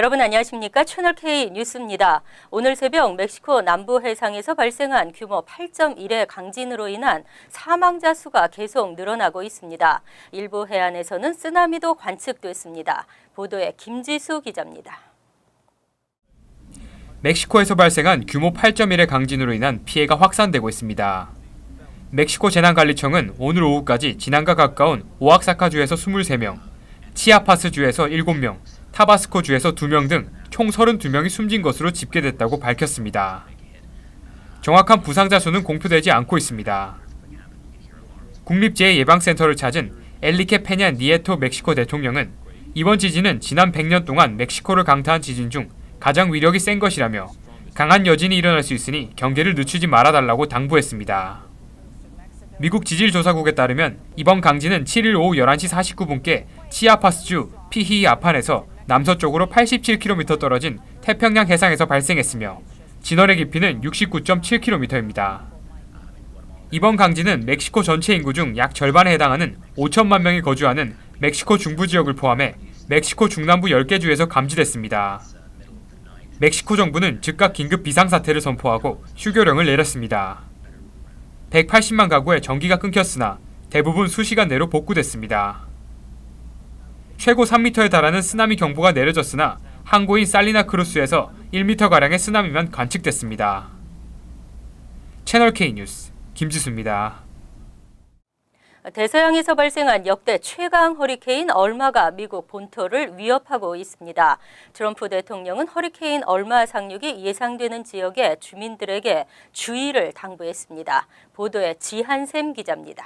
여러분 안녕하십니까? 채널K 뉴스입니다. 오늘 새벽 멕시코 남부 해상에서 발생한 규모 8.1의 강진으로 인한 사망자 수가 계속 늘어나고 있습니다. 일부 해안에서는 쓰나미도 관측됐습니다. 보도에 김지수 기자입니다. 멕시코에서 발생한 규모 8.1의 강진으로 인한 피해가 확산되고 있습니다. 멕시코 재난관리청은 오늘 오후까지 진앙과 가까운 오악사카주에서 23명, 치아파스주에서 7명, 타바스코주에서 2명 등 총 32명이 숨진 것으로 집계됐다고 밝혔습니다. 정확한 부상자 수는 공표되지 않고 있습니다. 국립재해예방센터를 찾은 엘리케 페냐 니에토 멕시코 대통령은 이번 지진은 지난 100년 동안 멕시코를 강타한 지진 중 가장 위력이 센 것이라며 강한 여진이 일어날 수 있으니 경계를 늦추지 말아달라고 당부했습니다. 미국 지질조사국에 따르면 이번 강진은 7일 오후 11시 49분께 치아파스주 피히아판에서 남서쪽으로 87km 떨어진 태평양 해상에서 발생했으며 진원의 깊이는 69.7km입니다. 이번 강진은 멕시코 전체 인구 중 약 절반에 해당하는 5천만 명이 거주하는 멕시코 중부 지역을 포함해 멕시코 중남부 10개 주에서 감지됐습니다. 멕시코 정부는 즉각 긴급 비상사태를 선포하고 휴교령을 내렸습니다. 180만 가구의 전기가 끊겼으나 대부분 수시간 내로 복구됐습니다. 최고 3m에 달하는 쓰나미 경보가 내려졌으나 항구인 살리나크루스에서 1m가량의 쓰나미만 관측됐습니다. 채널K 뉴스 김지수입니다. 대서양에서 발생한 역대 최강 허리케인 얼마가 미국 본토를 위협하고 있습니다. 트럼프 대통령은 허리케인 얼마 상륙이 예상되는 지역의 주민들에게 주의를 당부했습니다. 보도에 지한샘 기자입니다.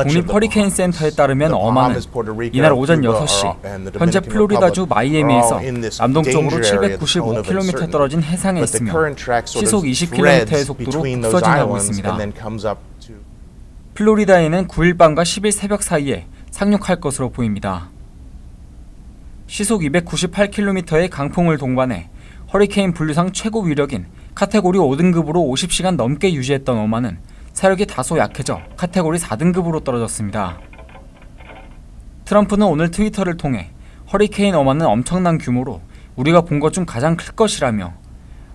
국립 허리케인 센터에 따르면 어마는 이날 오전 6시 현재 플로리다주 마이애미에서 남동쪽으로 795km 떨어진 해상에 있으며 시속 20km의 속도로 북서진하고 있습니다. 플로리다에는 9일 밤과 10일 새벽 사이에 상륙할 것으로 보입니다. 시속 298km의 강풍을 동반해 허리케인 분류상 최고 위력인 카테고리 5등급으로 50시간 넘게 유지했던 어마는 사력이 다소 약해져 카테고리 4등급으로 떨어졌습니다. 트럼프는 오늘 트위터를 통해 허리케인 어마는 엄청난 규모로 우리가 본 것 중 가장 클 것이라며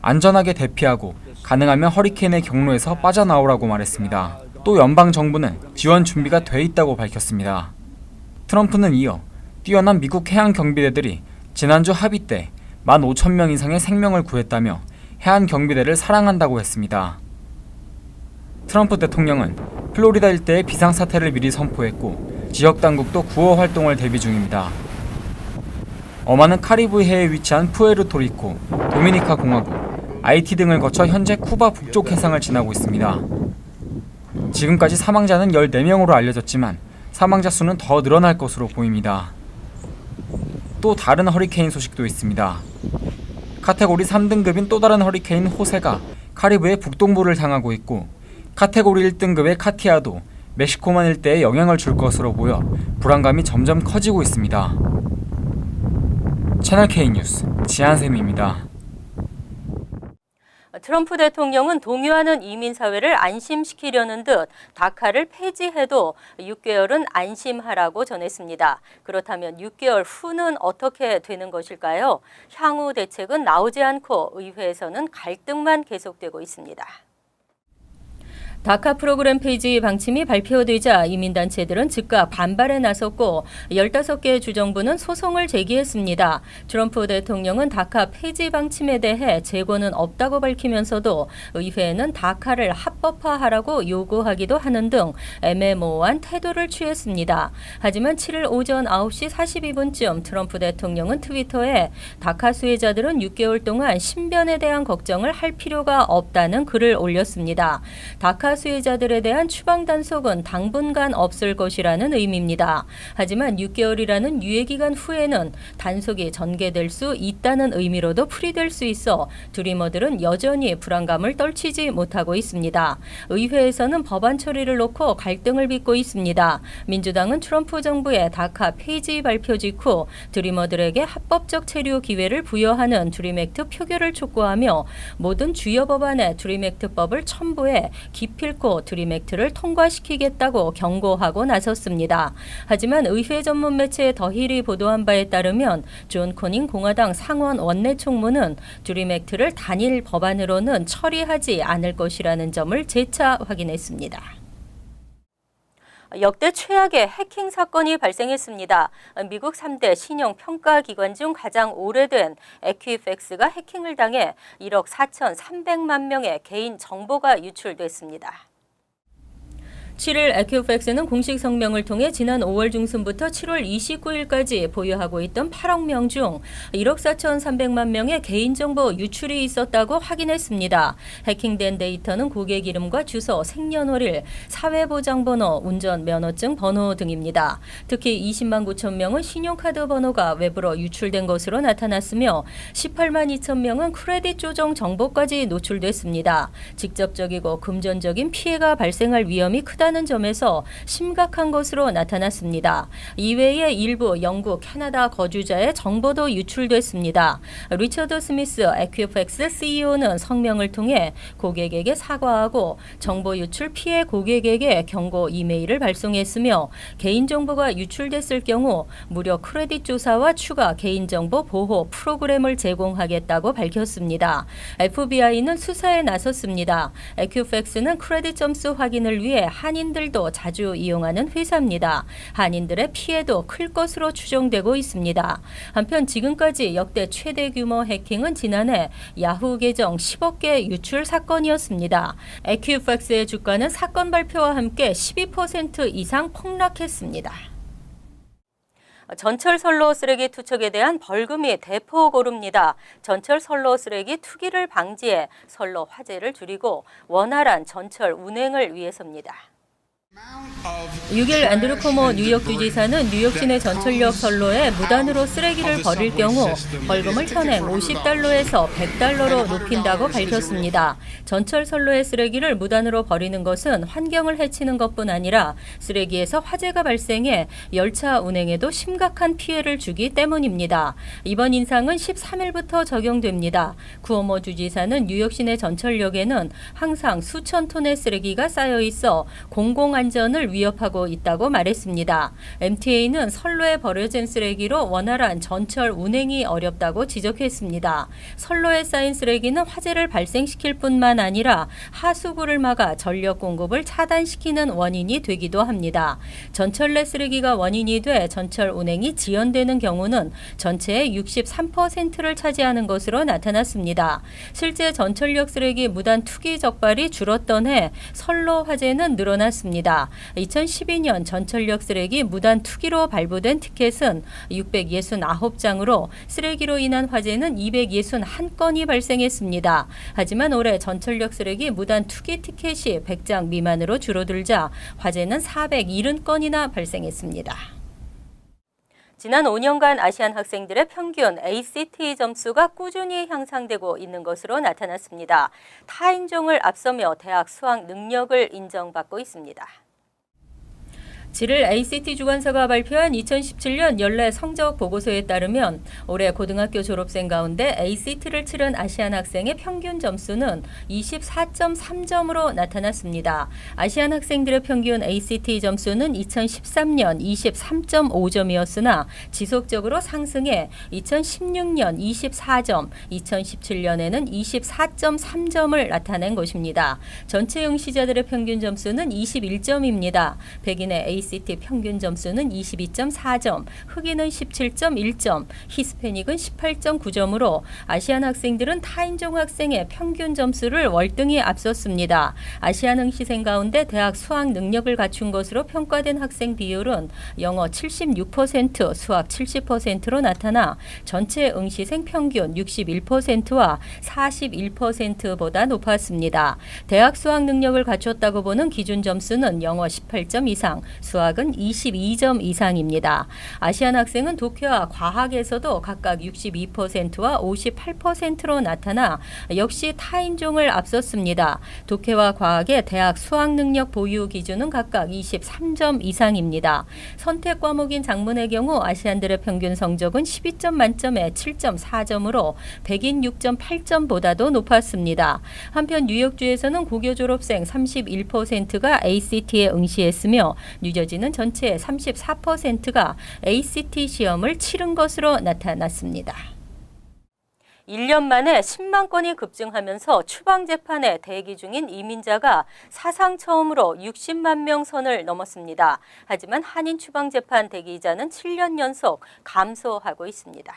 안전하게 대피하고 가능하면 허리케인의 경로에서 빠져나오라고 말했습니다. 또 연방정부는 지원 준비가 돼 있다고 밝혔습니다. 트럼프는 이어 뛰어난 미국 해양경비대들이 지난주 합의 때 15,000명 이상의 생명을 구했다며 해안경비대를 사랑한다고 했습니다. 트럼프 대통령은 플로리다 일대의 비상사태를 미리 선포했고 지역 당국도 구호 활동을 대비 중입니다. 어마는 카리브해에 위치한 푸에르토리코, 도미니카 공화국, 아이티 등을 거쳐 현재 쿠바 북쪽 해상을 지나고 있습니다. 지금까지 사망자는 14명으로 알려졌지만 사망자 수는 더 늘어날 것으로 보입니다. 또 다른 허리케인 소식도 있습니다. 카테고리 3등급인 또 다른 허리케인 호세가 카리브해 북동부를 향하고 있고 카테고리 1등급의 카티아도 멕시코만 일대에 영향을 줄 것으로 보여 불안감이 점점 커지고 있습니다. 채널K 뉴스 지한샘입니다. 트럼프 대통령은 동요하는 이민사회를 안심시키려는 듯 다카를 폐지해도 6개월은 안심하라고 전했습니다. 그렇다면 6개월 후는 어떻게 되는 것일까요? 향후 대책은 나오지 않고 의회에서는 갈등만 계속되고 있습니다. 다카 프로그램 폐지 방침이 발표되자 이민단체들은 즉각 반발에 나섰고 15개 주정부는 소송을 제기했습니다. 트럼프 대통령은 다카 폐지 방침에 대해 재고는 없다고 밝히면서도 의회에는 다카를 합법화하라고 요구하기도 하는 등 애매모호한 태도를 취했습니다. 하지만 7일 오전 9시 42분쯤 트럼프 대통령은 트위터에 다카 수혜자들은 6개월 동안 신변에 대한 걱정을 할 필요가 없다는 글을 올렸습니다. 다카 수혜자들에 대한 추방 단속은 당분간 없을 것이라는 의미입니다. 하지만 6개월이라는 유예기간 후에는 단속이 전개될 수 있다는 의미로도 풀이될 수 있어 드리머들은 여전히 불안감을 떨치지 못하고 있습니다. 의회에서는 법안 처리를 놓고 갈등을 빚고 있습니다. 민주당은 트럼프 정부의 다카 폐지 발표 직후 드리머들에게 합법적 체류 기회를 부여하는 드림 액트 표결을 촉구하며 모든 주요 법안에 드림 액트법을 첨부해 기표 기필코 드림 액트를 통과시키겠다고 경고하고 나섰습니다. 하지만 의회 전문 매체 더 힐이 보도한 바에 따르면 존 코닝 공화당 상원 원내 총무는 드림 액트를 단일 법안으로는 처리하지 않을 것이라는 점을 재차 확인했습니다. 역대 최악의 해킹 사건이 발생했습니다. 미국 3대 신용평가기관 중 가장 오래된 에퀴팩스가 해킹을 당해 1억 4,300만 명의 개인 정보가 유출됐습니다. 7일 에퀴팩스는 공식 성명을 통해 지난 5월 중순부터 7월 29일까지 보유하고 있던 8억 명 중 1억 4,300만 명의 개인정보 유출이 있었다고 확인했습니다. 해킹된 데이터는 고객 이름과 주소, 생년월일, 사회보장번호, 운전면허증 번호 등입니다. 특히 20만 9천 명은 신용카드 번호가 외부로 유출된 것으로 나타났으며 18만 2천 명은 크레딧 조정 정보까지 노출됐습니다. 직접적이고 금전적인 피해가 발생할 위험이 크다는 점에서 심각한 것으로 나타났습니다. 이외에 일부 영국, 캐나다 거주자의 정보도 유출됐습니다. 리처드 스미스 에퀴팩스 CEO는 성명을 통해 고객에게 사과하고 정보 유출 피해 고객에게 경고 이메일을 발송했으며 개인정보가 유출됐을 경우 무료 크레딧 조사와 추가 개인정보 보호 프로그램을 제공하겠다고 밝혔습니다. FBI는 수사에 나섰습니다. 에퀴팩스는 크레딧 점수 확인을 위해 한인들도 자주 이용하는 회사입니다. 한인들의 피해도 클 것으로 추정되고 있습니다. 한편 지금까지 역대 최대 규모 해킹은 지난해 야후 계정 10억 개 유출 사건이었습니다. 에퀴팩스의 주가는 사건 발표와 함께 12% 이상 폭락했습니다. 전철 선로 쓰레기 투척에 대한 벌금이 대폭 오릅니다. 전철 선로 쓰레기 투기를 방지해 선로 화재를 줄이고 원활한 전철 운행을 위해서입니다. 6일 앤드루 코모 뉴욕 주지사는 뉴욕 시내 전철역 선로에 무단으로 쓰레기를 버릴 경우 벌금을 현행 $50에서 $100로 높인다고 밝혔습니다. 전철 선로의 쓰레기를 무단으로 버리는 것은 환경을 해치는 것뿐 아니라 쓰레기에서 화재가 발생해 열차 운행에도 심각한 피해를 주기 때문입니다. 이번 인상은 13일부터 적용됩니다. 쿠오모 주지사는 뉴욕 시내 전철역에는 항상 수천 톤의 쓰레기가 쌓여 있어 공공안전을 위협하고 있다고 말했습니다. MTA는 선로에 버려진 쓰레기로 원활한 전철 운행이 어렵다고 지적했습니다. 선로에 쌓인 쓰레기는 화재를 발생시킬 뿐만 아니라 하수구를 막아 전력 공급을 차단시키는 원인이 되기도 합니다. 전철 내 쓰레기가 원인이 돼 전철 운행이 지연되는 경우는 전체의 63%를 차지하는 것으로 나타났습니다. 실제 전철역 쓰레기 무단 투기 적발이 줄었던 해 선로 화재는 늘어났습니다. 2012년 전철역 쓰레기 무단 투기로 발부된 티켓은 669장으로 쓰레기로 인한 화재는 261건이 발생했습니다. 하지만 올해 전철역 쓰레기 무단 투기 티켓이 100장 미만으로 줄어들자 화재는 470건이나 발생했습니다. 지난 5년간 아시안 학생들의 평균 ACT 점수가 꾸준히 향상되고 있는 것으로 나타났습니다. 타인종을 앞서며 대학 수학 능력을 인정받고 있습니다. 7일 ACT 주관사가 발표한 2017년 연례 성적 보고서에 따르면 올해 고등학교 졸업생 가운데 ACT를 치른 아시안 학생의 평균 점수는 24.3점으로 나타났습니다. 아시안 학생들의 평균 ACT 점수는 2013년 23.5점이었으나 지속적으로 상승해 2016년 24점, 2017년에는 24.3점을 나타낸 것입니다. 전체 응시자들의 평균 점수는 21점입니다. 백인의 ACT 평균 점수는 22.4점, 흑인은 17.1점, 히스패닉은 18.9점으로 아시안 학생들은 타인종 학생의 평균 점수를 월등히 앞섰습니다. 아시안 응시생 가운데 대학 수학 능력을 갖춘 것으로 평가된 학생 비율은 영어 76%, 수학 70%로 나타나 전체 응시생 평균 61%와 41%보다 높았습니다. 대학 수학 능력을 갖췄다고 보는 기준 점수는 영어 18점 이상, 수학은 22점 이상입니다. 아시안 학생은 독해와 과학에서도 각각 62%와 58%로 나타나 역시 타인종을 앞섰습니다. 독해와 과학의 대학 수학 능력 보유 기준은 각각 23점 이상입니다. 선택 과목인 작문의 경우 아시안들의 평균 성적은 12점 만점에 7.4점으로 백인 6.8점보다도 높았습니다. 한편 뉴욕주에서는 고교 졸업생 31%가 ACT에 응시했으며 뉴저지는 전체의 34%가 ACT 시험을 치른 것으로 나타났습니다. 1년 만에 10만 건이 급증하면서 추방재판에 대기 중인 이민자가 사상 처음으로 60만 명 선을 넘었습니다. 하지만 한인 추방재판 대기자는 7년 연속 감소하고 있습니다.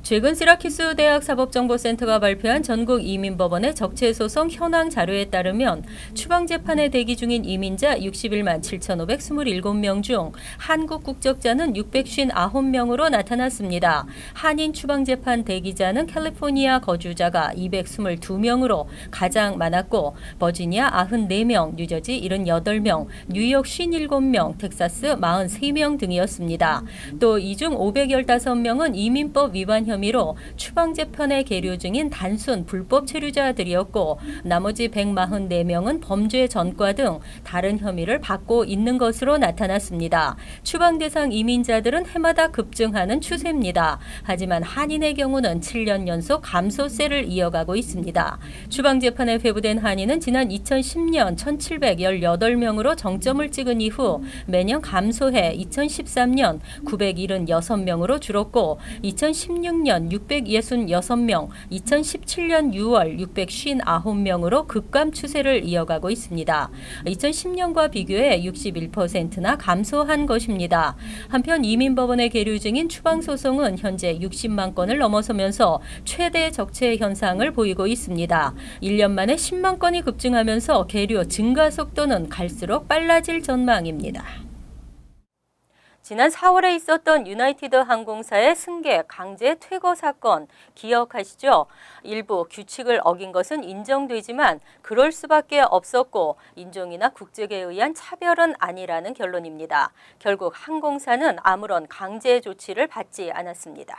최근 시라큐스 대학 사법정보센터가 발표한 전국 이민법원의 적체소송 현황 자료에 따르면 추방재판에 대기 중인 이민자 61만 7,527명 중 한국 국적자는 659명으로 나타났습니다. 한인 추방재판 대기자는 캘리포니아 거주자가 222명으로 가장 많았고 버지니아 94명, 뉴저지 78명, 뉴욕 57명, 텍사스 43명 등이었습니다. 또 이 중 515명은 이민법 위반 혐의로 추방재판에 계류 중인 단순 불법 체류자들이었고 나머지 144명은 범죄 전과 등 다른 혐의를 받고 있는 것으로 나타났습니다. 추방 대상 이민자들은 해마다 급증하는 추세입니다. 하지만 한인의 경우는 7년 연속 감소세를 이어가고 있습니다. 추방재판에 회부된 한인은 지난 2010년 1,718명으로 정점을 찍은 이후 매년 감소해 2013년 976명으로 줄었고 2016년 666명, 2017년 6월 659명으로 급감 추세를 이어가고 있습니다. 2010년과 비교해 61%나 감소한 것입니다. 한편 이민법원에 계류 중인 추방소송은 현재 60만 건을 넘어서면서 최대 적체 현상을 보이고 있습니다. 1년 만에 10만 건이 급증하면서 계류 증가 속도는 갈수록 빨라질 전망입니다. 지난 4월에 있었던 유나이티드 항공사의 승객 강제 퇴거 사건 기억하시죠? 일부 규칙을 어긴 것은 인정되지만 그럴 수밖에 없었고 인종이나 국적에 의한 차별은 아니라는 결론입니다. 결국 항공사는 아무런 강제 조치를 받지 않았습니다.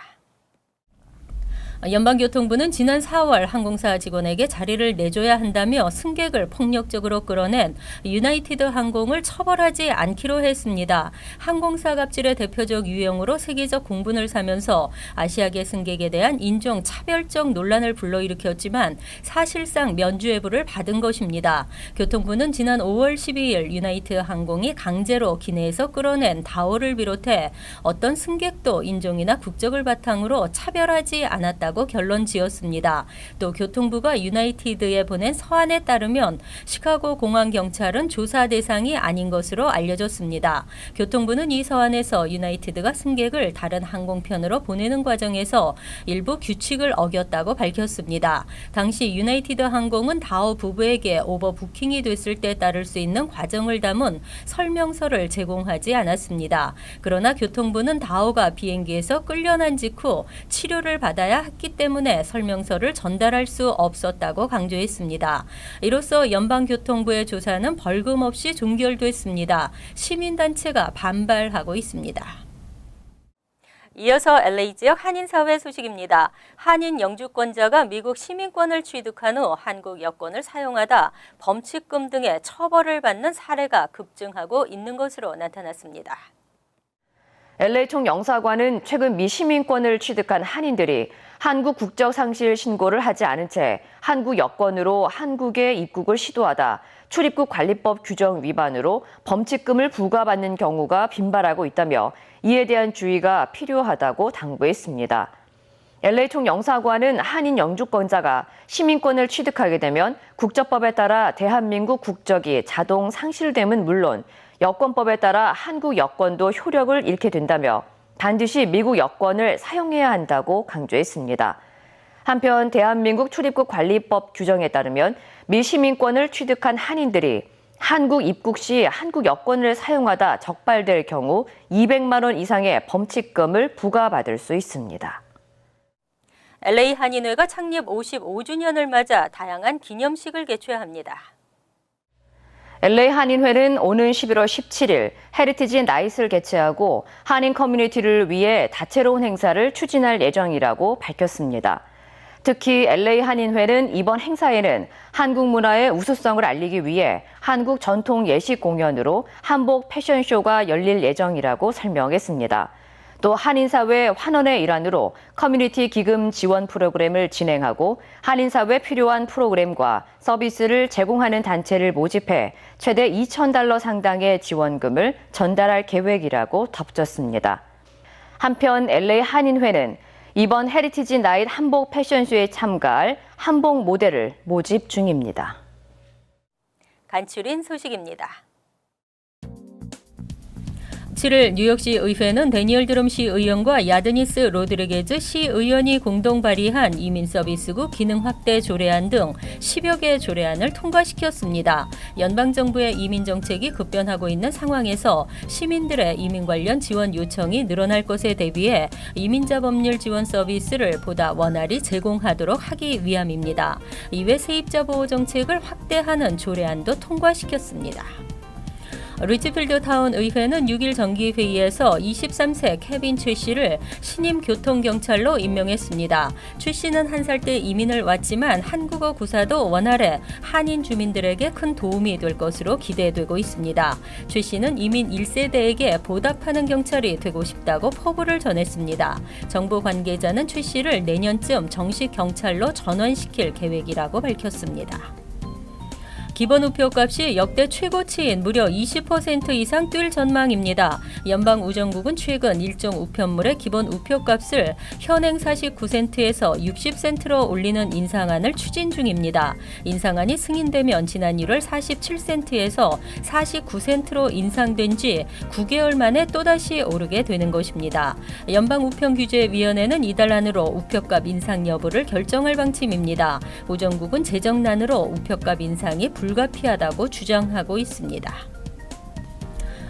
연방교통부는 지난 4월 항공사 직원에게 자리를 내줘야 한다며 승객을 폭력적으로 끌어낸 유나이티드 항공을 처벌하지 않기로 했습니다. 항공사 갑질의 대표적 유형으로 세계적 공분을 사면서 아시아계 승객에 대한 인종 차별적 논란을 불러일으켰지만 사실상 면죄부를 받은 것입니다. 교통부는 지난 5월 12일 유나이티드 항공이 강제로 기내에서 끌어낸 다오를 비롯해 어떤 승객도 인종이나 국적을 바탕으로 차별하지 않았다고 결론 지었습니다. 또 교통부가 유나이티드에 보낸 서한에 따르면 시카고 공항 경찰은 조사 대상이 아닌 것으로 알려졌습니다. 교통부는 이 서한에서 유나이티드가 승객을 다른 항공편으로 보내는 과정에서 일부 규칙을 어겼다고 밝혔습니다. 당시 유나이티드 항공은 다오 부부에게 오버부킹이 됐을 때 따를 수 있는 과정을 담은 설명서를 제공하지 않았습니다. 그러나 교통부는 다오가 비행기에서 끌려난 직후 치료를 받아야 했기 때문에 설명서를 전달할 수 없었다고 강조했습니다. 이로써 연방교통부의 조사는 벌금 없이 종결됐습니다. 시민단체가 반발하고 있습니다. 이어서 LA 지역 한인사회 소식입니다. 한인 영주권자가 미국 시민권을 취득한 후 한국 여권을 사용하다 범칙금 등의 처벌을 받는 사례가 급증하고 있는 것으로 나타났습니다. LA 총영사관은 최근 미 시민권을 취득한 한인들이 한국 국적 상실 신고를 하지 않은 채 한국 여권으로 한국에 입국을 시도하다 출입국 관리법 규정 위반으로 범칙금을 부과받는 경우가 빈발하고 있다며 이에 대한 주의가 필요하다고 당부했습니다. LA 총영사관은 한인 영주권자가 시민권을 취득하게 되면 국적법에 따라 대한민국 국적이 자동 상실됨은 물론 여권법에 따라 한국 여권도 효력을 잃게 된다며 반드시 미국 여권을 사용해야 한다고 강조했습니다. 한편 대한민국 출입국 관리법 규정에 따르면 미시민권을 취득한 한인들이 한국 입국 시 한국 여권을 사용하다 적발될 경우 200만 원 이상의 범칙금을 부과받을 수 있습니다. LA 한인회가 창립 55주년을 맞아 다양한 기념식을 개최합니다. LA 한인회는 오는 11월 17일 헤리티지 나잇을 개최하고 한인 커뮤니티를 위해 다채로운 행사를 추진할 예정이라고 밝혔습니다. 특히 LA 한인회는 이번 행사에는 한국 문화의 우수성을 알리기 위해 한국 전통 예식 공연으로 한복 패션쇼가 열릴 예정이라고 설명했습니다. 또 한인사회 환원의 일환으로 커뮤니티 기금 지원 프로그램을 진행하고 한인사회에 필요한 프로그램과 서비스를 제공하는 단체를 모집해 최대 $2,000 상당의 지원금을 전달할 계획이라고 덧붙였습니다. 한편 LA 한인회는 이번 헤리티지 나잇 한복 패션쇼에 참가할 한복 모델을 모집 중입니다. 간추린 소식입니다. 7일 뉴욕시 의회는 데니얼 드럼시 의원과 야드니스 로드리게즈 시 의원이 공동 발의한 이민 서비스국 기능 확대 조례안 등 10여 개 조례안을 통과시켰습니다. 연방정부의 이민 정책이 급변하고 있는 상황에서 시민들의 이민 관련 지원 요청이 늘어날 것에 대비해 이민자 법률 지원 서비스를 보다 원활히 제공하도록 하기 위함입니다. 이외 세입자 보호 정책을 확대하는 조례안도 통과시켰습니다. 리치필드 타운 의회는 6일 정기회의에서 23세 케빈 최 씨를 신임 교통경찰로 임명했습니다. 최 씨는 1살 때 이민을 왔지만 한국어 구사도 원활해 한인 주민들에게 큰 도움이 될 것으로 기대되고 있습니다. 최 씨는 이민 1세대에게 보답하는 경찰이 되고 싶다고 포부를 전했습니다. 정부 관계자는 최 씨를 내년쯤 정식 경찰로 전원시킬 계획이라고 밝혔습니다. 기본 우표값이 역대 최고치인 무려 20% 이상 뛸 전망입니다. 연방우정국은 최근 일종 우편물의 기본 우표값을 현행 49센트에서 60센트로 올리는 인상안을 추진 중입니다. 인상안이 승인되면 지난 1월 47센트에서 49센트로 인상된 지 9개월 만에 또다시 오르게 되는 것입니다. 연방우편규제위원회는 이달 안으로 우표값 인상 여부를 결정할 방침입니다. 우정국은 재정난으로 우표값 인상이 불가피하다고 주장하고 있습니다.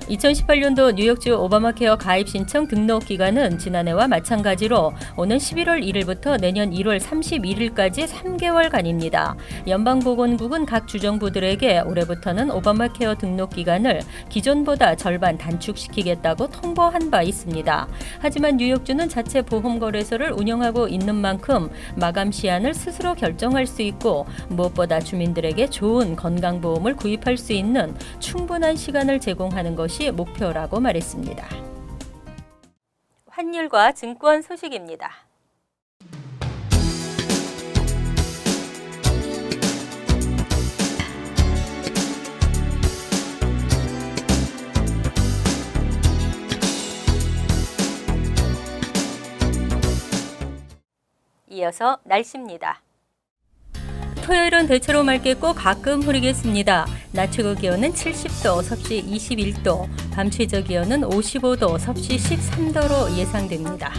2018년도 뉴욕주 오바마케어 가입 신청 등록 기간은 지난해와 마찬가지로 오는 11월 1일부터 내년 1월 31일까지 3개월간입니다. 연방보건국은 각 주정부들에게 올해부터는 오바마케어 등록 기간을 기존보다 절반 단축시키겠다고 통보한 바 있습니다. 하지만 뉴욕주는 자체 보험거래소를 운영하고 있는 만큼 마감 시한을 스스로 결정할 수 있고 무엇보다 주민들에게 좋은 건강보험을 구입할 수 있는 충분한 시간을 제공하는 것이 목표라고 말했습니다. 환율과 증권 소식입니다. 이어서 날씨입니다. 토요일은 대체로 맑겠고 가끔 흐리겠습니다. 낮 최고 기온은 70도, 섭씨 21도, 밤 최저 기온은 55도, 섭씨 13도로 예상됩니다.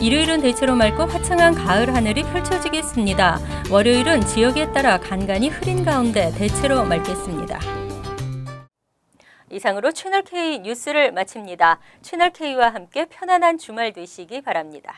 일요일은 대체로 맑고 화창한 가을 하늘이 펼쳐지겠습니다. 월요일은 지역에 따라 간간히 흐린 가운데 대체로 맑겠습니다. 이상으로 채널K 뉴스를 마칩니다. 채널K와 함께 편안한 주말 되시기 바랍니다.